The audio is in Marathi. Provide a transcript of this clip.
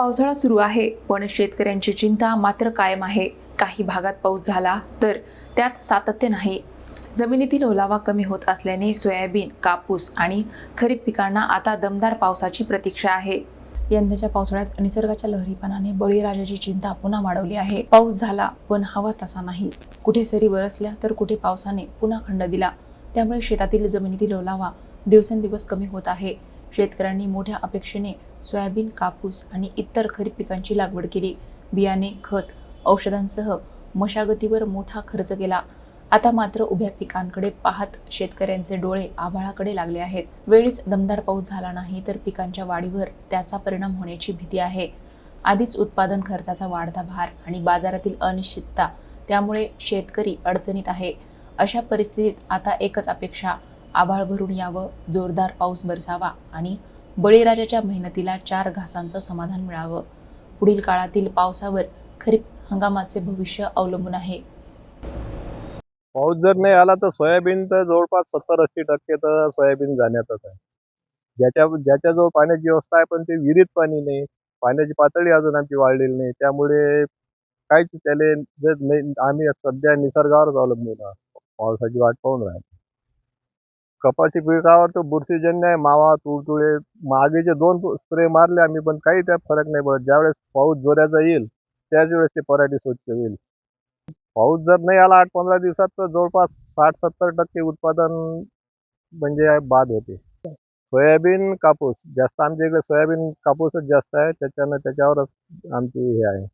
पावसाळा सुरू आहे, पण शेतकऱ्यांची चिंता मात्र कायम आहे. काही भागात पाऊस झाला तर त्यात सातत्य नाही. जमिनीतील ओलावा कमी होत असल्याने सोयाबीन, कापूस आणि खरीप पिकांना आता दमदार पावसाची प्रतीक्षा आहे. यंदाच्या पावसाळ्यात निसर्गाच्या लहरीपणाने बळीराजाची चिंता पुन्हा वाढवली आहे. पाऊस झाला, पण हवा तसा नाही. कुठे सरी बरसल्या तर कुठे पावसाने पुन्हा खंड दिला. त्यामुळे शेतातील जमिनीतील ओलावा दिवसेंदिवस कमी होत आहे. शेतकऱ्यांनी मोठ्या अपेक्षेने सोयाबीन, कापूस आणि इतर खरीप पिकांची लागवड केली. बियाणे, खत, औषधांसह मशागतीवर मोठा खर्च केला. आता मात्र उभ्या पिकांकडे पाहत शेतकऱ्यांचे डोळे आभाळाकडे लागले आहेत. वेळीच दमदार पाऊस झाला नाही तर पिकांच्या वाढीवर त्याचा परिणाम होण्याची भीती आहे. आधीच उत्पादन खर्चाचा वाढता भार आणि बाजारातील अनिश्चितता त्यामुळे शेतकरी अडचणीत आहे. अशा परिस्थितीत आता एकच अपेक्षा, आभाळ भरून यावं, जोरदार पाऊस बरसावा आणि बळीराजाच्या मेहनतीला चार घासांचं समाधान मिळावं. पुढील काळातील पावसावर खरीप हंगामाचे भविष्य अवलंबून आहे. पाऊस जर नाही आला तर सोयाबीन तर जवळपास 70-80% तर सोयाबीन जाण्यातच आहे. ज्याच्याजवळ पाण्याची व्यवस्था आहे, पण ते विहिरीत पाणी नाही. पाण्याची पातळी अजून आमची वाढलेली नाही. त्यामुळे काहीच त्याले जर नाही, आम्ही सध्या निसर्गावरच अवलंबून आहोत. पावसाची वाट पाहून राहिलो. कपाशी पिकावर तर बुरशीजन्य आहे, मावा, तुडतुडे. मागेचे 2 स्प्रे मारले आम्ही, पण काही त्यात फरक नाही पडत. ज्यावेळेस पाऊस जोराचा येईल, त्याच वेळेस ते पराठी स्वच्छ होईल. पाऊस जर नाही आला 8-15 दिवसात तर जवळपास 60-70% उत्पादन म्हणजे बाद होते. सोयाबीन, कापूस जास्त आमच्या इकडे सोयाबीन, कापूसच जास्त आहे. त्याच्यावरच आमची हे आहे.